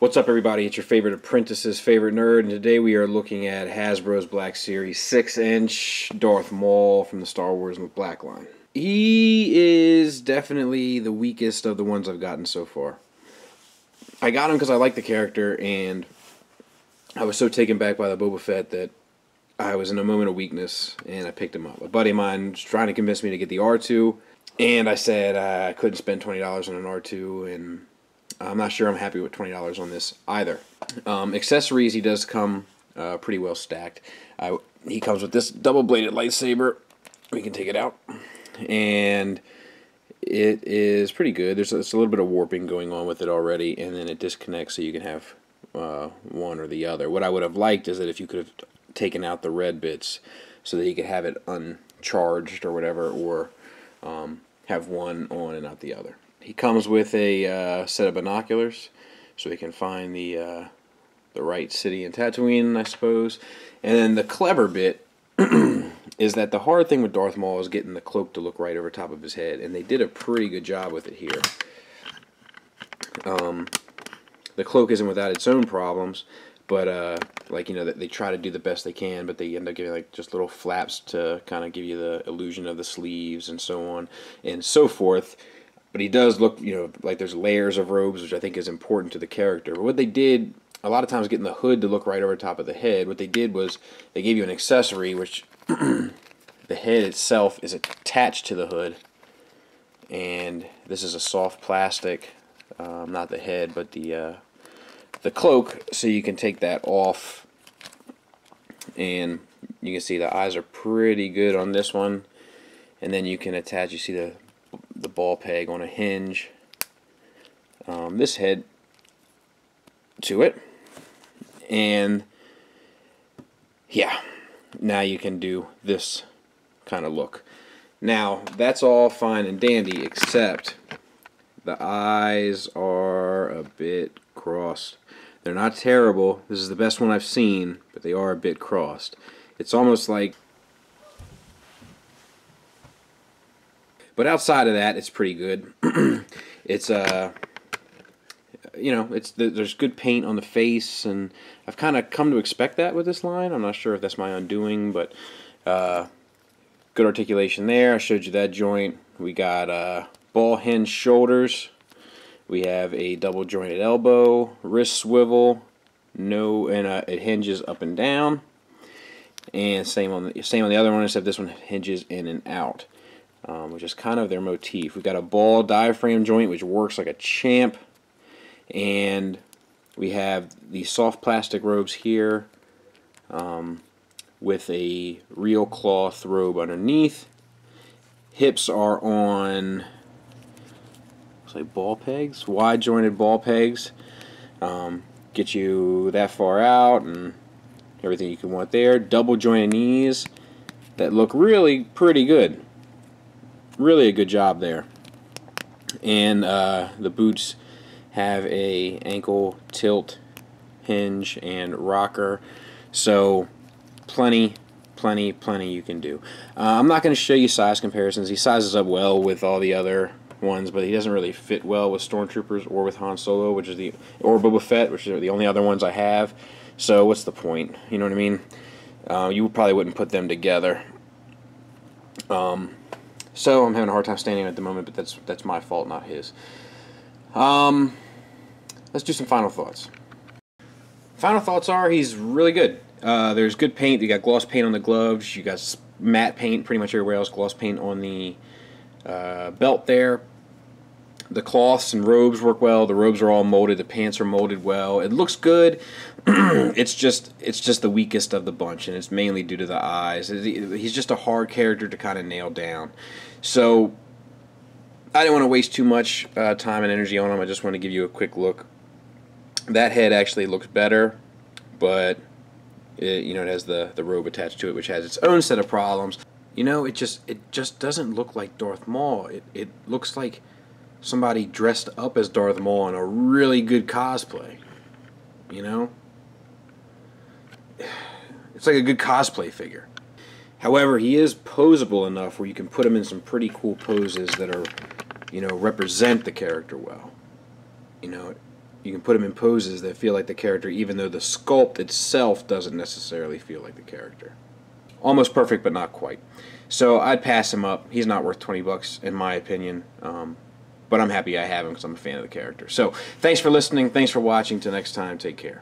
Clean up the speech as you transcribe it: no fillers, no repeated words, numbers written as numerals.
What's up, everybody? It's your favorite apprentice's favorite nerd, and today we are looking at Hasbro's Black Series 6-inch Darth Maul from the Star Wars Black line. He is definitely the weakest of the ones I've gotten so far. I got him because I like the character, and I was so taken back by the Boba Fett that I was in a moment of weakness, and I picked him up. A buddy of mine was trying to convince me to get the R2, and I said I couldn't spend $20 on an R2, and I'm not sure I'm happy with $20 on this either. Accessories, he does come pretty well stacked. He comes with this double-bladed lightsaber. We can take it out. And it is pretty good. There's a little bit of warping going on with it already, and then it disconnects so you can have one or the other. What I would have liked is that if you could have taken out the red bits so that you could have it uncharged or whatever, or have one on and not the other. He comes with a set of binoculars, so he can find the right city in Tatooine, I suppose. And then the clever bit is that the hard thing with Darth Maul is getting the cloak to look right over top of his head, and they did a pretty good job with it here. The cloak isn't without its own problems, but like, you know, they try to do the best they can, but they end up giving like just little flaps to kind of give you the illusion of the sleeves and so on and so forth. But he does look, you know, like there's layers of robes, which I think is important to the character. But what they did, a lot of times getting the hood to look right over top of the head, what they did was they gave you an accessory, which the head itself is attached to the hood. And this is a soft plastic, not the head, but the cloak, so you can take that off. And you can see the eyes are pretty good on this one. And then you can attach, you see the ball peg on a hinge, this head to it, and yeah, now you can do this kind of look. Now that's all fine and dandy, except the eyes are a bit crossed. They're not terrible. This is the best one I've seen, but they are a bit crossed. It's almost like, but outside of that, it's pretty good. It's you know, there's good paint on the face, and I've kind of come to expect that with this line. I'm not sure if that's my undoing, but good articulation there. I showed you that joint. We got ball hinge shoulders. We have a double jointed elbow, wrist swivel, and it hinges up and down. And same on the other one, except this one hinges in and out. Which is kind of their motif. We've got a ball diaphragm joint, which works like a champ, and we have the soft plastic robes here with a real cloth robe underneath. Hips are on, looks like ball pegs, wide jointed ball pegs. Get you that far out and everything you can want there. Double jointed knees that look really pretty good. Really a good job there. And the boots have a ankle tilt hinge and rocker, so plenty you can do. I'm not going to show you size comparisons. He sizes up well with all the other ones, but he doesn't really fit well with Stormtroopers or with Han Solo, or Boba Fett, which are the only other ones I have. So what's the point? You know what I mean? You probably wouldn't put them together. So I'm having a hard time standing at the moment, but that's my fault, not his. Let's do some final thoughts. Final thoughts are he's really good. There's good paint. You got gloss paint on the gloves. You got matte paint pretty much everywhere else. Gloss paint on the belt there. The cloths and robes work well. The robes are all molded. The pants are molded well. It looks good. It's just the weakest of the bunch, and it's mainly due to the eyes. He's just a hard character to kind of nail down. So I didn't want to waste too much time and energy on him. I just want to give you a quick look. That head actually looks better, but you know, it has the robe attached to it, which has its own set of problems. You know, it just doesn't look like Darth Maul. It looks like somebody dressed up as Darth Maul in a really good cosplay. You know? It's like a good cosplay figure. However, he is posable enough where you can put him in some pretty cool poses that are, you know, represent the character well. You know, You can put him in poses that feel like the character, even though the sculpt itself doesn't necessarily feel like the character. Almost perfect, but not quite. So I'd pass him up. He's not worth 20 bucks in my opinion. But I'm happy I have him because I'm a fan of the character. So thanks for listening. Thanks for watching. Till next time, take care.